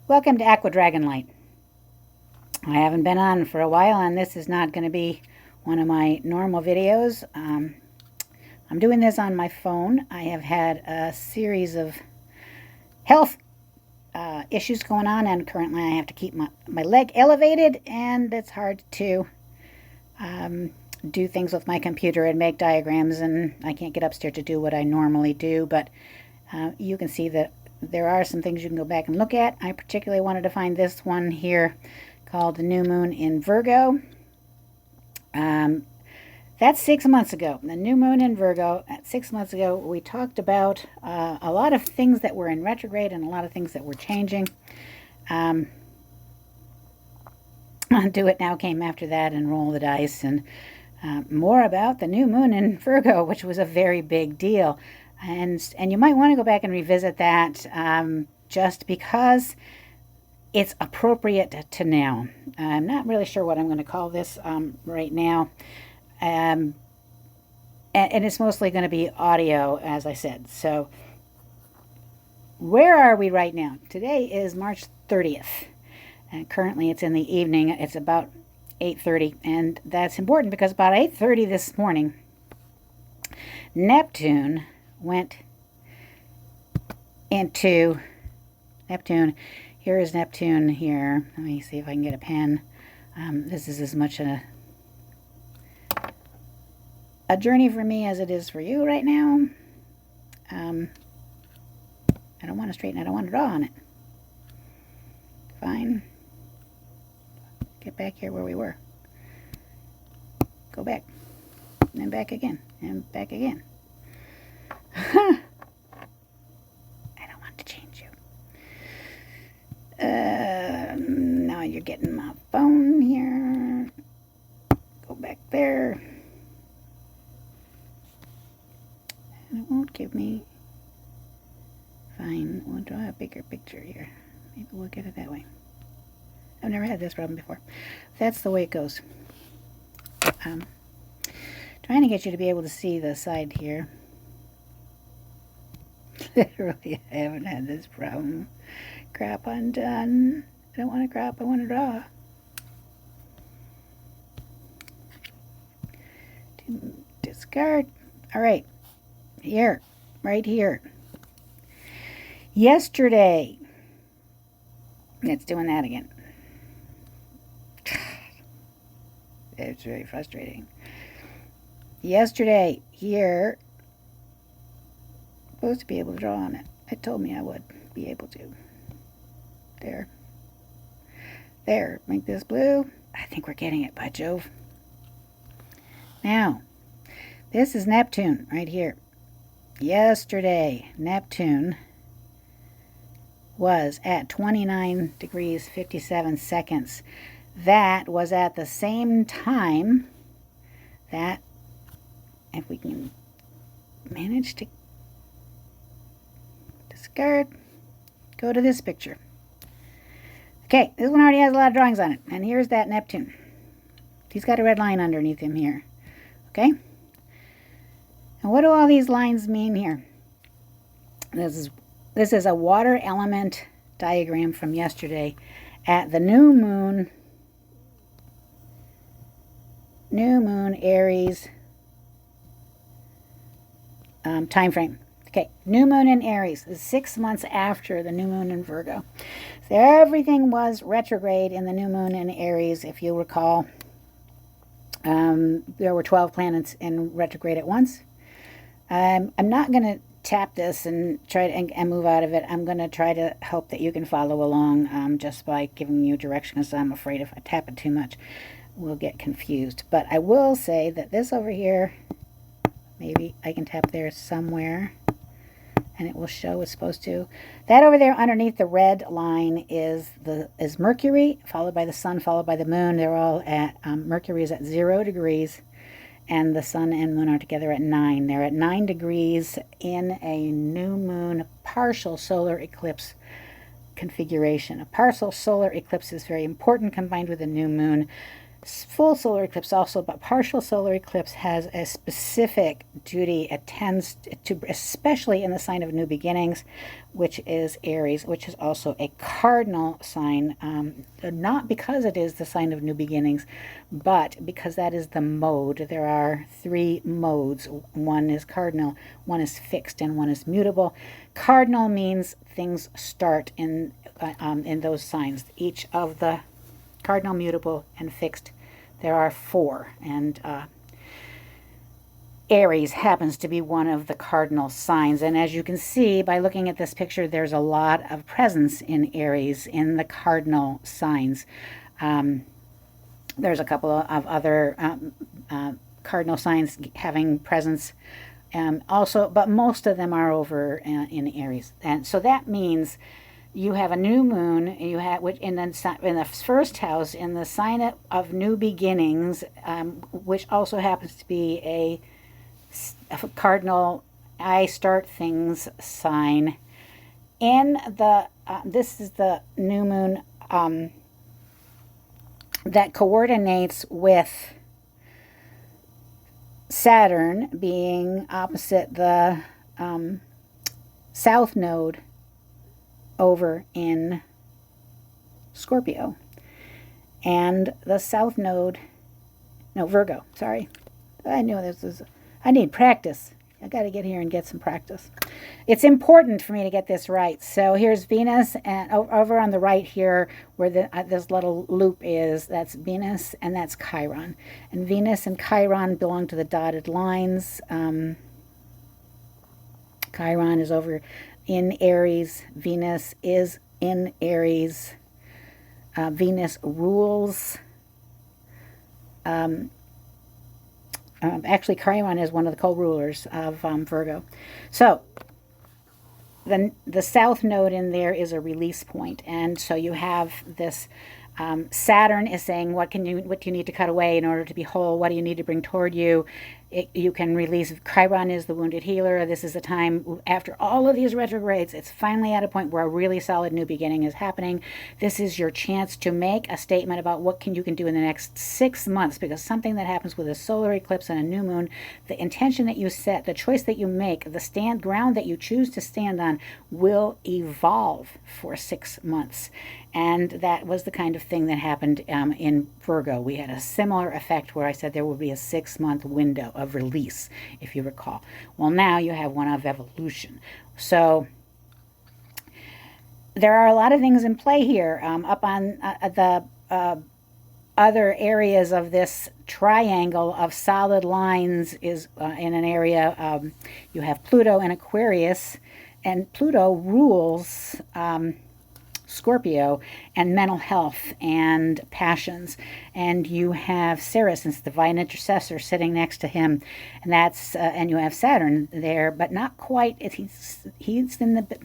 Welcome to AquaDragonLight. I haven't been on for a while, and this is not going to be one of my normal videos. I'm doing this on my phone. I have had a series of health issues going on, and currently I have to keep my leg elevated, and it's hard to do things with my computer and make diagrams, and I can't get upstairs to do what I normally do, but you can see that there are some things you can go back and look at. I particularly wanted to find this one here called the new moon in Virgo. That's 6 months ago. The new moon in Virgo, 6 months ago, we talked about a lot of things that were in retrograde and a lot of things that were changing. Do It Now came after that, and Roll the Dice, and more about the new moon in Virgo, which was a very big deal. And you might want to go back and revisit that just because it's appropriate to now. I'm not really sure what I'm going to call this right now. And it's mostly going to be audio, as I said. So where are we right now? Today is March 30th. And currently it's in the evening. It's about 8:30. And that's important because about 8:30 this morning, Neptune went into Neptune. Here is Neptune here. Let me see if I can get a pen. This is as much a journey for me as it is for you right now. I don't want to straighten it. I don't want to draw on it. Fine. Get back here where we were. Go back. And then back again. And back again. I don't want to change you. Now you're getting my phone here. Go back there. And it won't give me. Fine, we'll draw a bigger picture here. Maybe we'll get it that way. I've never had this problem before. That's the way it goes. Trying to get you to be able to see the side here. Literally, I haven't had this problem. Crap undone. I don't want to crop, I want to draw. Discard. All right. Here. Right here. Yesterday. It's doing that again. It's very frustrating. Yesterday, here. Supposed to be able to draw on it. It told me I would be able to. There. There. Make this blue. I think we're getting it, by Jove. Now, this is Neptune right here. Yesterday, Neptune was at 29 degrees 57 seconds. That was at the same time that, if we can manage to discard, go to this picture. Okay, this one already has a lot of drawings on it. And here's that Neptune. He's got a red line underneath him here. Okay? And what do all these lines mean here? This is a water element diagram from yesterday at the new moon Aries time frame. Okay, new moon in Aries is 6 months after the new moon in Virgo. So everything was retrograde in the new moon in Aries, if you recall. There were 12 planets in retrograde at once. I'm not going to tap this and try to and move out of it. I'm going to try to hope that you can follow along just by giving you direction, because I'm afraid if I tap it too much, we'll get confused. But I will say that this over here, maybe I can tap there somewhere, and it will show it's supposed to. That over there underneath the red line is Mercury, followed by the sun, followed by the moon. They're all at, Mercury is at 0 degrees, and the sun and moon are together at 9. They're at 9 degrees in a new moon partial solar eclipse configuration. A partial solar eclipse is very important combined with a new moon. full solar eclipse also, but partial solar eclipse has a specific duty. It tends to, especially in the sign of new beginnings, which is Aries, which is also a cardinal sign, not because it is the sign of new beginnings, but because that is the mode. There are 3 modes. One is cardinal, one is fixed, and one is mutable. Cardinal means things start in those signs. Each of the cardinal, mutable, and fixed, there are 4, and Aries happens to be one of the cardinal signs. And as you can see by looking at this picture, there's a lot of presence in Aries in the cardinal signs. There's a couple of other cardinal signs having presence also, but most of them are over in Aries. And so that means you have a new moon, you have, which in the first house, in the sign of new beginnings, which also happens to be a cardinal I start things sign. In the this is the new moon that coordinates with Saturn being opposite the south node over in Scorpio. And the south node, no, Virgo, sorry. I knew this was, I need practice. I got to get here and get some practice. It's important for me to get this right. So here's Venus, and over on the right here where this little loop is, that's Venus, and that's Chiron. And Venus and Chiron belong to the dotted lines. Chiron is over in Aries. Venus is in Aries. Venus rules. Actually, Chiron is one of the co-rulers of Virgo. So the south node in there is a release point, and so you have this. Saturn is saying, what do you need to cut away in order to be whole? What do you need to bring toward you? You can release. Chiron is the wounded healer. This is the time, after all of these retrogrades, it's finally at a point where a really solid new beginning is happening. This is your chance to make a statement about what you can do in the next 6 months, because something that happens with a solar eclipse and a new moon, the intention that you set, the choice that you make, the ground that you choose to stand on will evolve for 6 months. And that was the kind of thing that happened in Virgo. We had a similar effect where I said there will be a 6-month window of release, if you recall. Well, now you have one of evolution. So there are a lot of things in play here. Up on the other areas of this triangle of solid lines is in an area, you have Pluto and Aquarius, and Pluto rules Scorpio and mental health and passions, and you have Ceres, it's the divine intercessor, sitting next to him, and that's and you have Saturn there, but not quite. He's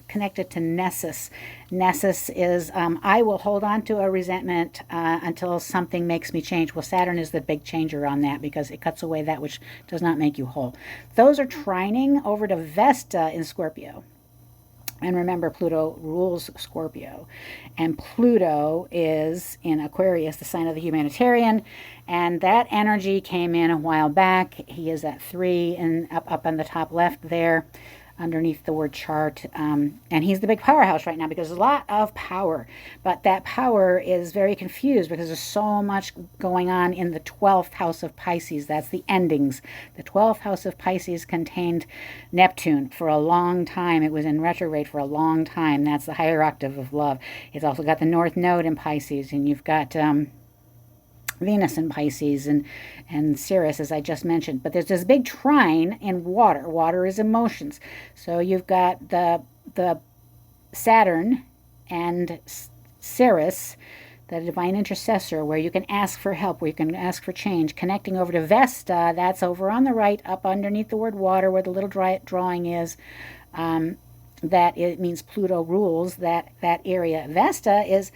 connected to Nessus. Nessus is I will hold on to a resentment until something makes me change. Well, Saturn is the big changer on that because it cuts away that which does not make you whole. Those are trining over to Vesta in Scorpio. And remember, Pluto rules Scorpio. And Pluto is in Aquarius, the sign of the humanitarian. And that energy came in a while back. He is at 3 and up on the top left there, underneath the word chart. And he's the big powerhouse right now because there's a lot of power. But that power is very confused because there's so much going on in the 12th house of Pisces. That's the endings. The 12th house of Pisces contained Neptune for a long time. It was in retrograde for a long time. That's the higher octave of love. It's also got the North Node in Pisces, and you've got Venus in Pisces and Ceres, as I just mentioned. But there's this big trine in water. Water is emotions. So you've got the Saturn and Ceres, the divine intercessor, where you can ask for help, where you can ask for change. Connecting over to Vesta, that's over on the right, up underneath the word water, where the little drawing is. That it means Pluto rules that area. Vesta is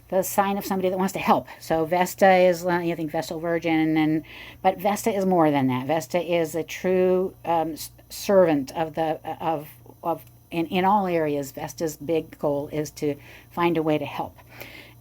the sign of somebody that wants to help. So Vesta is, you think Vestal Virgin, but Vesta is more than that. Vesta is a true servant in all areas. Vesta's big goal is to find a way to help.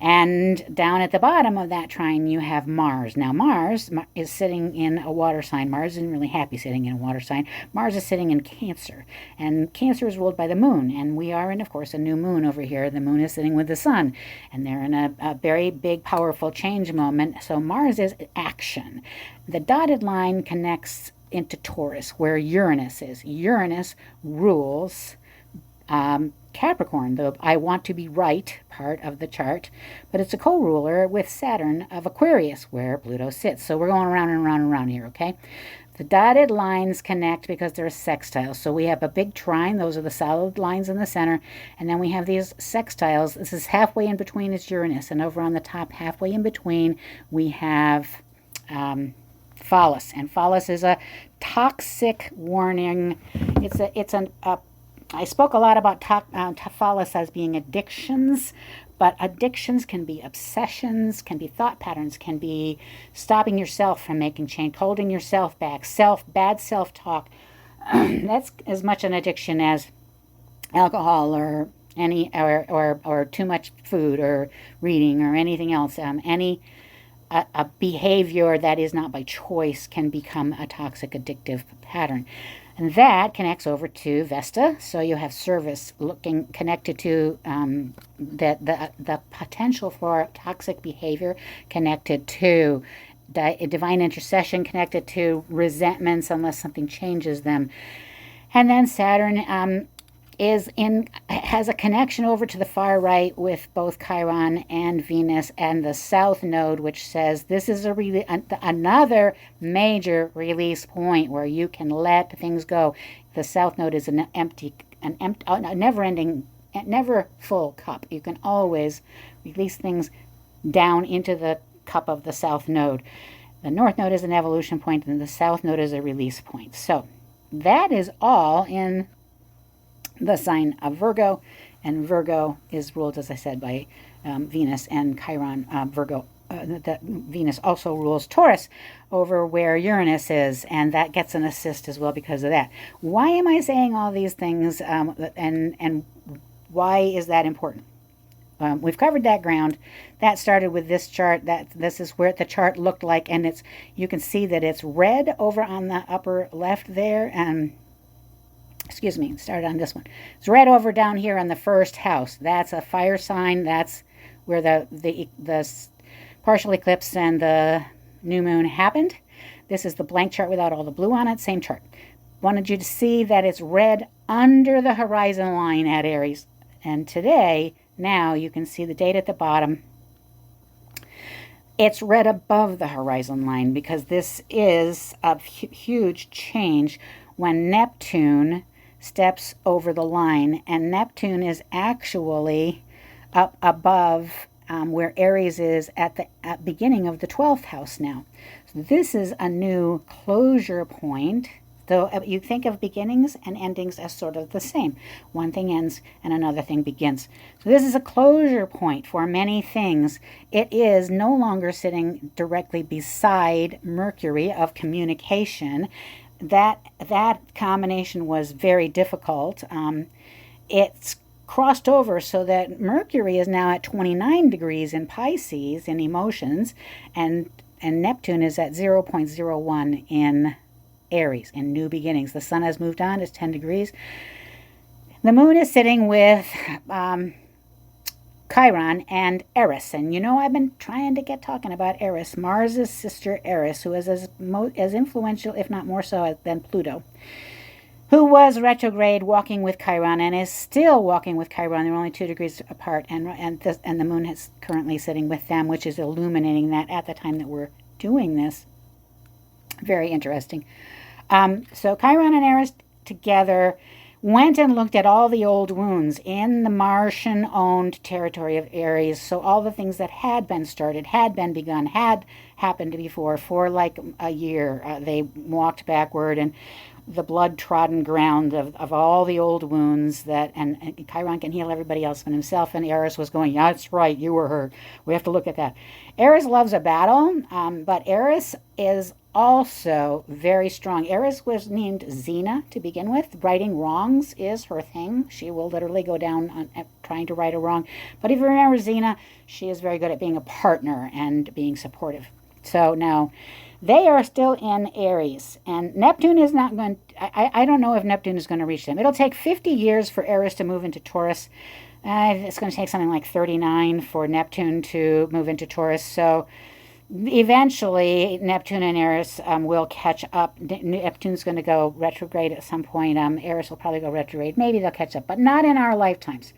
And down at the bottom of that trine, you have Mars. Now, Mars is sitting in a water sign. Mars isn't really happy sitting in a water sign. Mars is sitting in Cancer. And Cancer is ruled by the moon. And we are in, of course, a new moon over here. The moon is sitting with the sun. And they're in a very big, powerful change moment. So Mars is action. The dotted line connects into Taurus, where Uranus is. Uranus rules Capricorn, the I want to be right part of the chart, but it's a co-ruler with Saturn of Aquarius, where Pluto sits. So we're going around and around and around here, okay? The dotted lines connect because they're sextiles. So we have a big trine. Those are the solid lines in the center. And then we have these sextiles. This is halfway in between is Uranus. And over on the top, halfway in between, we have Phallus. And Phallus is a toxic warning. I spoke a lot about Phallus as being addictions, but addictions can be obsessions, can be thought patterns, can be stopping yourself from making change, holding yourself back, bad self-talk. That's as much an addiction as alcohol or or too much food or reading or anything else. A behavior that is not by choice can become a toxic addictive pattern. And that connects over to Vesta. So you have service connected to the potential for toxic behavior, connected to divine intercession, connected to resentments unless something changes them. And then Saturn has a connection over to the far right with both Chiron and Venus and the South Node, which says this is another major release point where you can let things go. The South Node is a never-ending, never full cup. You can always release things down into the cup of the South Node. The North Node is an evolution point, and the South Node is a release point. So that is all in the sign of Virgo, and Virgo is ruled, as I said, by Venus and Chiron. Venus also rules Taurus over where Uranus is, and that gets an assist as well because of that. Why am I saying all these things, and why is that important? We've covered that ground. That started with this chart. This is where the chart looked like, and you can see that it's red over on the upper left there, and excuse me, started on this one. It's red over down here on the first house. That's a fire sign. That's where the partial eclipse and the new moon happened. This is the blank chart without all the blue on it. Same chart. Wanted you to see that it's red under the horizon line at Aries. And today, now you can see the date at the bottom. It's red above the horizon line because this is a huge change when Neptune steps over the line, and Neptune is actually up above where Aries is at the beginning of the 12th house now. So this is a new closure point. Though you think of beginnings and endings as sort of the same. One thing ends and another thing begins. So this is a closure point for many things. It is no longer sitting directly beside Mercury of communication. That combination was very difficult. It's crossed over so that Mercury is now at 29 degrees in Pisces in emotions, and Neptune is at 0.01 in Aries, in new beginnings. The sun has moved on, it's 10 degrees. The moon is sitting with Chiron and Eris. And you know, I've been trying to get talking about Eris, Mars' sister Eris, who is as influential, if not more so, than Pluto, who was retrograde walking with Chiron and is still walking with Chiron. They're only 2 degrees apart, and the moon is currently sitting with them, which is illuminating that at the time that we're doing this. Very interesting. So Chiron and Eris together went and looked at all the old wounds in the Martian-owned territory of Aries. So all the things that had been started, had been begun, had happened before for like a year. They walked backward, and the blood-trodden ground of all the old wounds that, and Chiron can heal everybody else but himself, and Aries was going, yeah, that's right, you were hurt. We have to look at that. Aries loves a battle, but Aries is also very strong. Aries was named Xena to begin with. Righting wrongs is her thing. She will literally go down on trying to right a wrong. But if you remember Xena, she is very good at being a partner and being supportive. So now, they are still in Aries, and Neptune is not going I don't know if Neptune is going to reach them. It'll take 50 years for Aries to move into Taurus. It's going to take something like 39 for Neptune to move into Taurus. So eventually, Neptune and Aries will catch up. Neptune's going to go retrograde at some point. Aries will probably go retrograde. Maybe they'll catch up, but not in our lifetimes.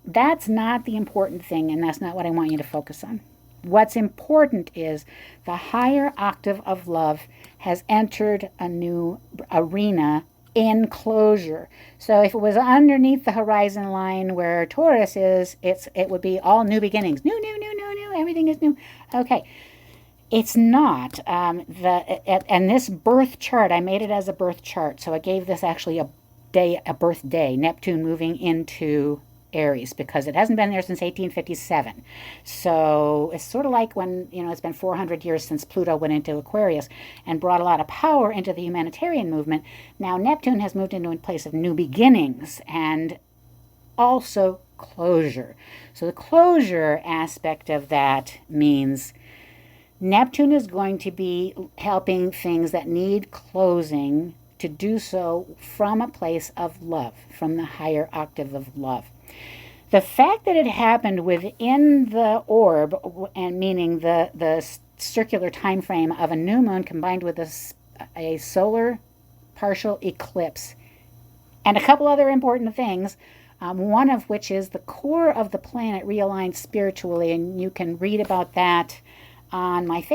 That's not the important thing, and that's not what I want you to focus on. What's important is the higher octave of love has entered a new arena in closure. So if it was underneath the horizon line where Taurus is, it would be all new beginnings. New, everything is new. Okay. It's not. And this birth chart, I made it as a birth chart. So I gave this actually a birth day, Neptune moving into Aries, because it hasn't been there since 1857. So it's sort of like when, it's been 400 years since Pluto went into Aquarius and brought a lot of power into the humanitarian movement. Now Neptune has moved into a place of new beginnings and also closure. So the closure aspect of that means Neptune is going to be helping things that need closing to do so from a place of love, from the higher octave of love. The fact that it happened within the orb, and meaning the circular time frame of a new moon combined with a solar partial eclipse, and a couple other important things, one of which is the core of the planet realigned spiritually, and you can read about that on my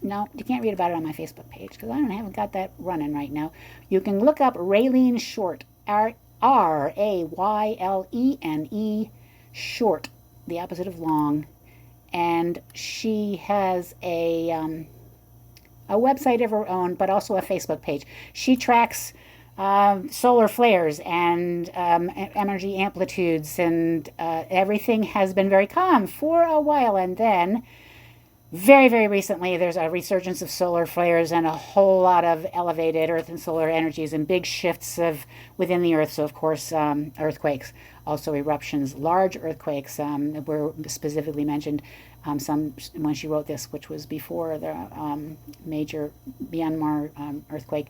no, you can't read about it on my Facebook page because I haven't got that running right now. You can look up Raylene Short, Raylene Short, the opposite of long, and she has a website of her own, but also a Facebook page. She tracks solar flares and energy amplitudes, and everything has been very calm for a while, and then very, very recently, there's a resurgence of solar flares and a whole lot of elevated Earth and solar energies and big shifts within the Earth. So, of course, earthquakes, also eruptions, large earthquakes were specifically mentioned. Some when she wrote this, which was before the major Myanmar earthquake.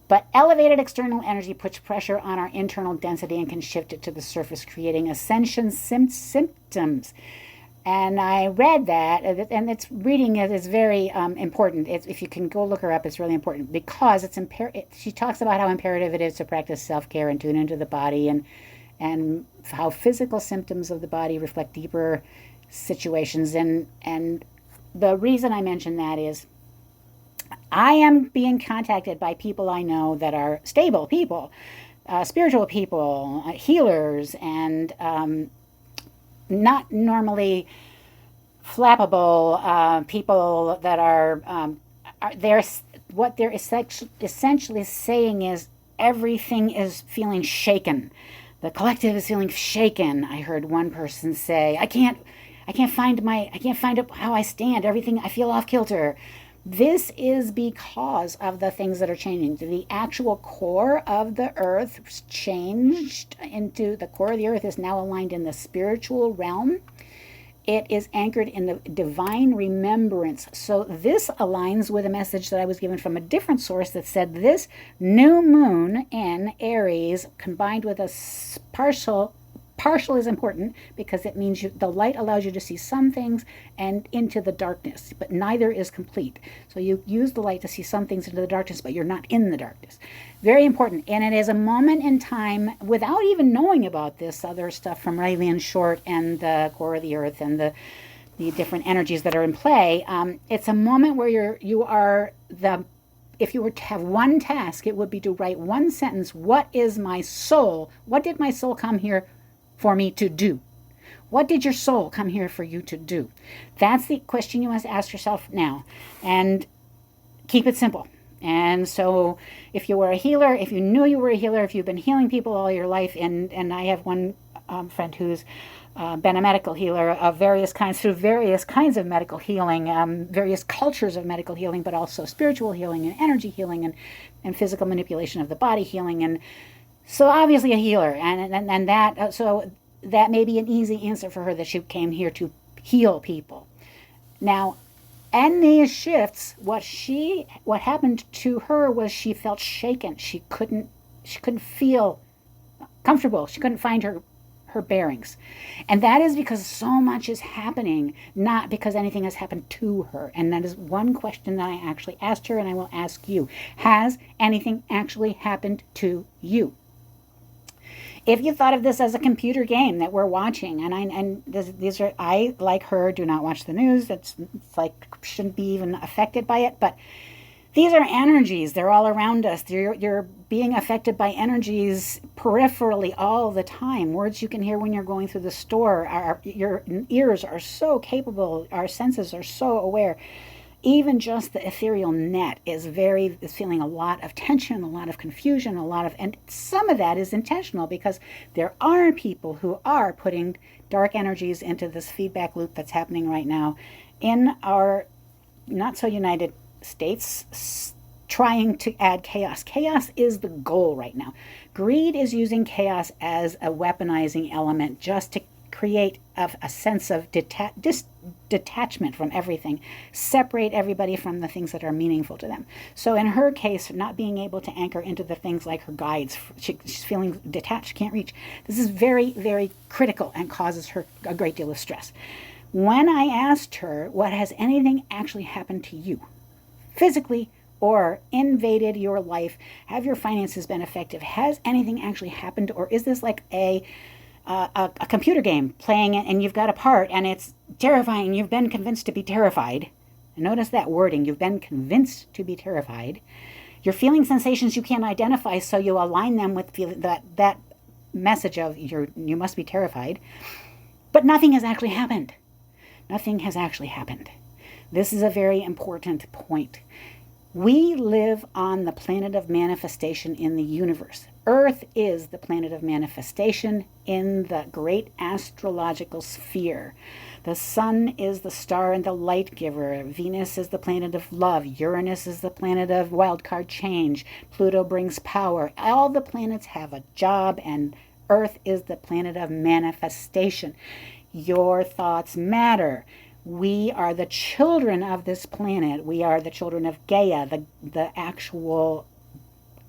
But elevated external energy puts pressure on our internal density and can shift it to the surface, creating ascension symptoms. And I read that, and reading it is very important. If you can go look her up, it's really important because she talks about how imperative it is to practice self-care and tune into the body, and how physical symptoms of the body reflect deeper situations. And the reason I mention that is I am being contacted by people I know that are stable people, spiritual people, healers, and not normally flappable people that are what they're essentially saying is everything is feeling shaken. The collective is feeling shaken. I heard one person say, I can't find how I stand. Everything, I feel off kilter. This is because of the things that are changing. The actual core of the earth changed into, the core of the earth is now aligned in the spiritual realm. It is anchored in the divine remembrance. So this aligns with a message that I was given from a different source that said this new moon in Aries combined with a partial is important because it means the light allows you to see some things and into the darkness, but neither is complete. So you use the light to see some things into the darkness, but you're not in the darkness. Very important. And it is a moment in time, without even knowing about this other stuff from Raylene Short and the core of the earth and the different energies that are in play. It's a moment where if you were to have one task, it would be to write one sentence. What is my soul? What did my soul come here for me to do? What did your soul come here for you to do? That's the question you must ask yourself now. And keep it simple. And so if you were a healer, if you knew you were a healer, if you've been healing people all your life, and I have one friend who's been a medical healer of various kinds, through various kinds of medical healing, various cultures of medical healing, but also spiritual healing and energy healing and physical manipulation of the body healing. And so obviously a healer. And that, so that may be an easy answer for her, that she came here to heal people. Now, and these shifts, what happened to her was she felt shaken. She couldn't feel comfortable. She couldn't find her bearings. And that is because so much is happening, not because anything has happened to her. And that is one question that I actually asked her, and I will ask you. Has anything actually happened to you? If you thought of this as a computer game that we're watching, these are, I, like her, do not watch the news. It's like, shouldn't be even affected by it. But these are energies. They're all around us. You're being affected by energies peripherally all the time. Words you can hear when you're going through the store. Your ears are so capable. Our senses are so aware. Even just the ethereal net is feeling a lot of tension, a lot of confusion, and some of that is intentional, because there are people who are putting dark energies into this feedback loop that's happening right now in our not so united states, trying to add chaos. Chaos is the goal right now. Greed is using chaos as a weaponizing element just to create a sense of detachment from everything, separate everybody from the things that are meaningful to them. So in her case, not being able to anchor into the things like her guides, she's feeling detached, can't reach. This is very, very critical and causes her a great deal of stress. When I asked her, what has anything actually happened to you, physically or invaded your life? Have your finances been effective? Has anything actually happened? Or is this like a computer game playing it, and you've got a part and it's terrifying? You've been convinced to be terrified. Notice that wording. You've been convinced to be terrified. You're feeling sensations you can't identify, so you align them with that message of you must be terrified. But nothing has actually happened. Nothing has actually happened. This is a very important point. We live on the planet of manifestation in the universe. Earth is the planet of manifestation in the great astrological sphere. The sun is the star and the light giver. Venus is the planet of love. Uranus is the planet of wildcard change. Pluto brings power. All the planets have a job, and Earth is the planet of manifestation. Your thoughts matter. We are the children of this planet. We are the children of Gaia, the actual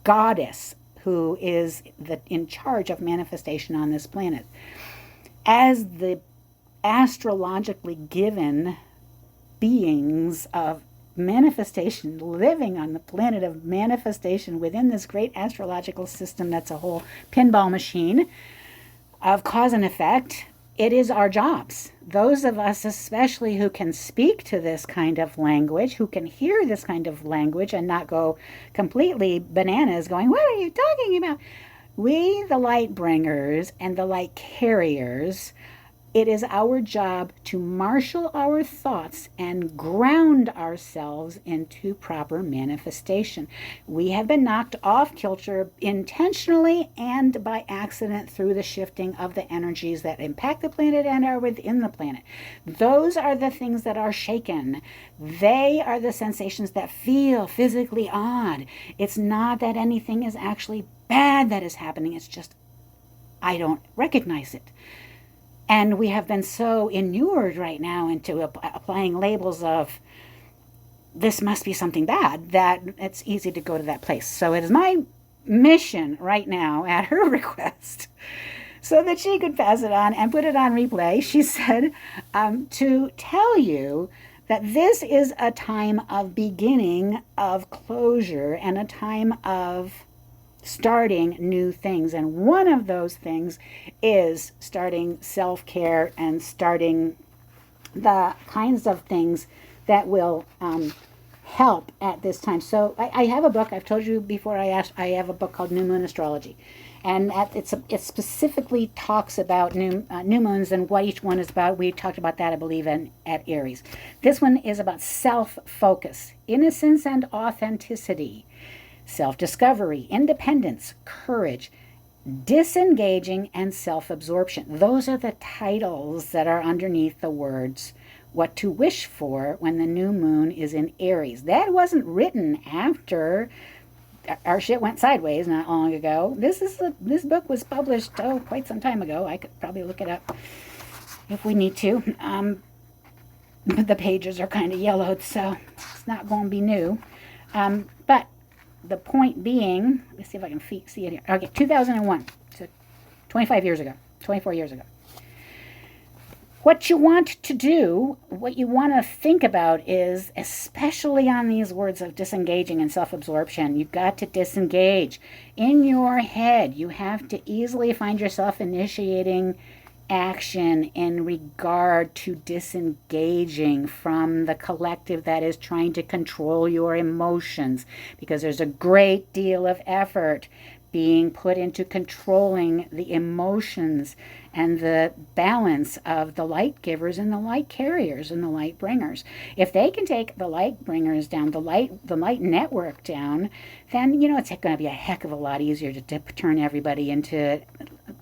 goddess who is in charge of manifestation on this planet. As the astrologically given beings of manifestation, living on the planet of manifestation within this great astrological system that's a whole pinball machine of cause and effect, it is our jobs. Those of us especially who can speak to this kind of language, who can hear this kind of language and not go completely bananas going, what are you talking about? We, the light bringers and the light carriers, it is our job to marshal our thoughts and ground ourselves into proper manifestation. We have been knocked off kilter intentionally and by accident through the shifting of the energies that impact the planet and are within the planet. Those are the things that are shaken. They are the sensations that feel physically odd. It's not that anything is actually bad that is happening. It's just, I don't recognize it. And we have been so inured right now into applying labels of this must be something bad that it's easy to go to that place. So it is my mission right now, at her request, so that she could pass it on and put it on replay, she said, to tell you that this is a time of beginning, of closure, and a time of starting new things. And one of those things is starting self-care and starting the kinds of things that will help at this time. So I have a book, I've told you before, I have a book called New Moon Astrology. And it specifically talks about new moons and what each one is about. We talked about that, I believe, at Aries. This one is about self-focus, innocence and authenticity, self-discovery, independence, courage, disengaging, and self-absorption. Those are the titles that are underneath the words what to wish for when the new moon is in Aries. That wasn't written after our shit went sideways not long ago. This book was published quite some time ago. I could probably look it up if we need to. But the pages are kind of yellowed, so it's not going to be new. But the point being, let me see if I can see it here. Okay, 2001, so 24 years ago. What you want to do, what you want to think about is, especially on these words of disengaging and self-absorption, you've got to disengage. In your head, you have to easily find yourself initiating action in regard to disengaging from the collective that is trying to control your emotions, because there's a great deal of effort being put into controlling the emotions and the balance of the light givers and the light carriers and the light bringers. If they can take the light bringers down, the light network down, then it's going to be a heck of a lot easier to turn everybody into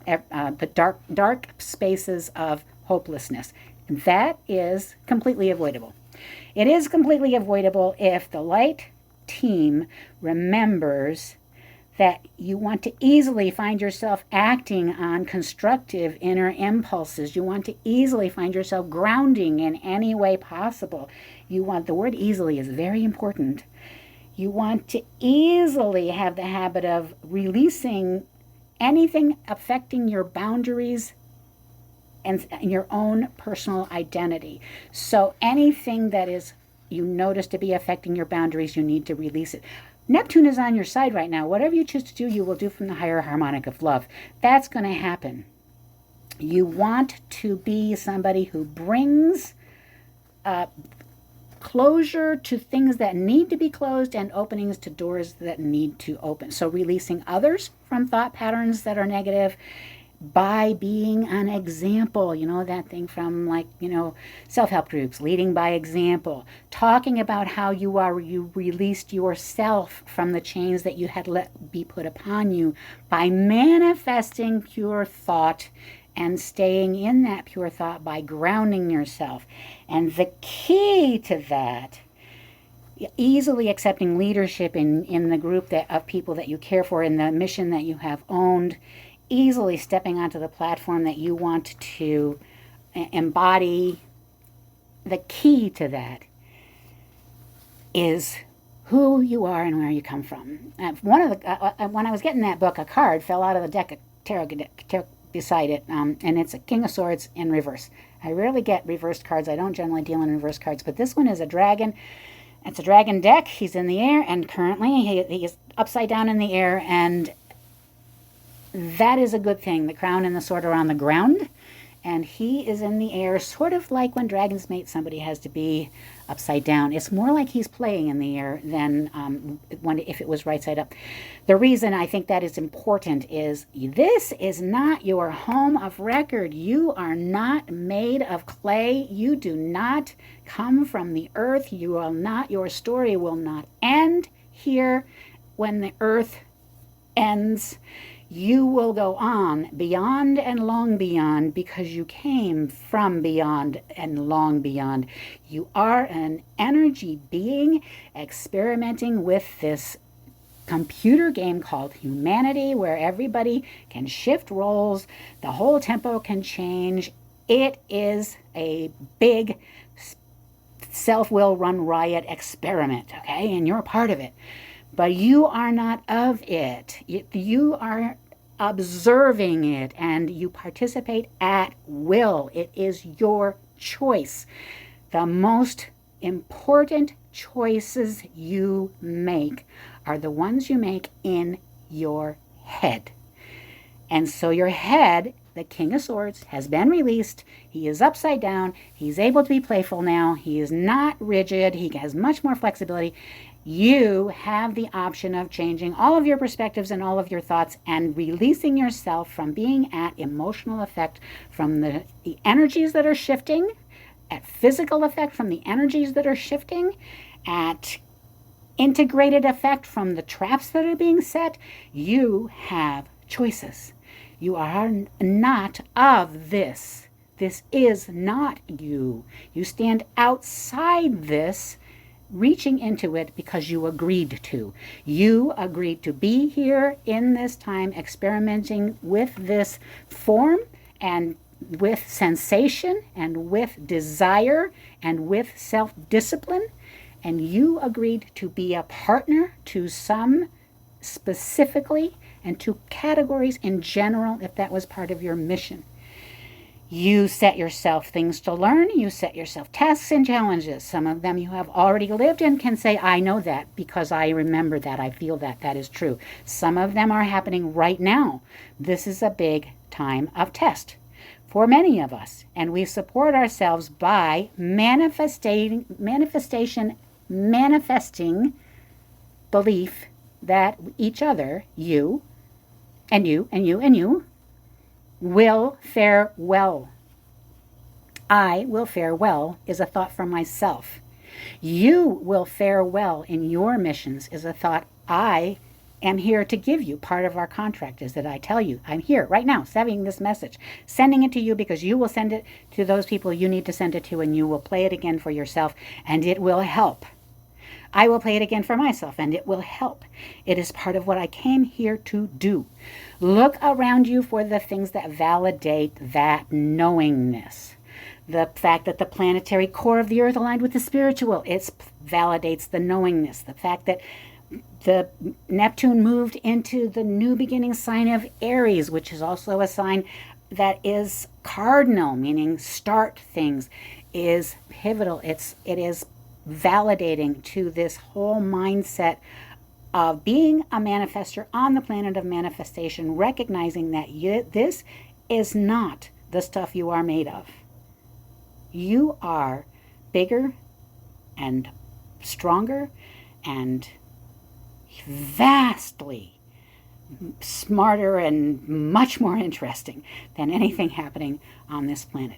the dark spaces of hopelessness. That is completely avoidable. It is completely avoidable if the light team remembers that you want to easily find yourself acting on constructive inner impulses. You want to easily find yourself grounding in any way possible. The word easily is very important. You want to easily have the habit of releasing anything affecting your boundaries and your own personal identity. So anything that is you notice to be affecting your boundaries, you need to release it. Neptune is on your side right now. Whatever you choose to do, you will do from the higher harmonic of love. That's going to happen. You want to be somebody who brings closure to things that need to be closed and openings to doors that need to open. So releasing others from thought patterns that are negative by being an example, that thing from self-help groups, leading by example, talking about how you released yourself from the chains that you had let be put upon you by manifesting pure thought and staying in that pure thought by grounding yourself. And the key to that, easily accepting leadership in the group of people that you care for, in the mission that you have owned, easily stepping onto the platform that you want to embody. The key to that is who you are and where you come from. When I was getting that book, a card fell out of the deck of tarot beside it, and it's a King of Swords in reverse. I rarely get reversed cards. I don't generally deal in reverse cards, but this one is a dragon. It's a dragon deck. He's in the air, and currently he is upside down in the air, and that is a good thing. The crown and the sword are on the ground, and he is in the air, sort of like when dragons mate, somebody has to be upside down. It's more like he's playing in the air than if it was right side up. The reason I think that is important is this is not your home of record. You are not made of clay. You do not come from the earth. Your story will not end here when the earth ends. You will go on beyond and long beyond because you came from beyond and long beyond. You are an energy being experimenting with this computer game called humanity, where everybody can shift roles, the whole tempo can change. It is a big self-will run riot experiment, okay? And you're a part of it. But you are not of it. You are observing it, and you participate at will. It is your choice. The most important choices you make are the ones you make in your head. And so your head, the King of Swords, has been released. He is upside down. He's able to be playful now. He is not rigid. He has much more flexibility. You have the option of changing all of your perspectives and all of your thoughts and releasing yourself from being at emotional effect from the energies that are shifting, at physical effect from the energies that are shifting, at integrated effect from the traps that are being set. You have choices. You are not of this. This is not you. You stand outside this, reaching into it because you agreed to. You agreed to be here in this time, experimenting with this form and with sensation and with desire and with self-discipline. And you agreed to be a partner to some specifically and to categories in general if that was part of your mission. You set yourself things to learn. You set yourself tasks and challenges. Some of them you have already lived and can say, I know that because I remember that. I feel that. That is true. Some of them are happening right now. This is a big time of test for many of us. And we support ourselves by manifesting belief that each other, you, and you, and you, and you, will fare well. I will fare well is a thought for myself. You will fare well in your missions is a thought I am here to give you. Part of our contract is that I tell you, I'm here right now, sending this message, sending it to you because you will send it to those people you need to send it to, and you will play it again for yourself, and it will help. I will play it again for myself, and it will help. It is part of what I came here to do. Look around you for the things that validate that knowingness. The fact that the planetary core of the earth aligned with the spiritual, it validates the knowingness. The fact that the Neptune moved into the new beginning sign of Aries, which is also a sign that is cardinal, meaning start things, is pivotal. It is validating to this whole mindset of being a manifester on the planet of manifestation, recognizing that this is not the stuff you are made of. You are bigger and stronger and vastly smarter and much more interesting than anything happening on this planet.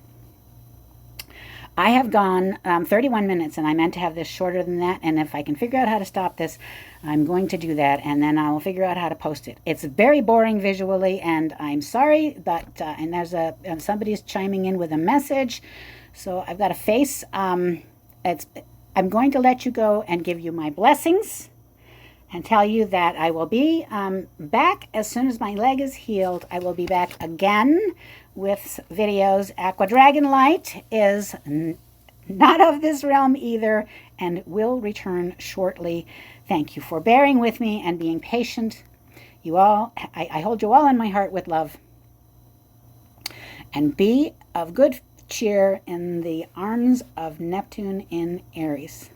I have gone 31 minutes, and I meant to have this shorter than that, and if I can figure out how to stop this, I'm going to do that, and then I will figure out how to post it. It's very boring visually, and I'm sorry, but and there's somebody's chiming in with a message, so I've got a face. I'm going to let you go and give you my blessings and tell you that I will be back as soon as my leg is healed. I will be back again with videos. AquaDragonLight is not of this realm either and will return shortly. Thank you for bearing with me and being patient. You all, I hold you all in my heart with love. And be of good cheer in the arms of Neptune in Aries.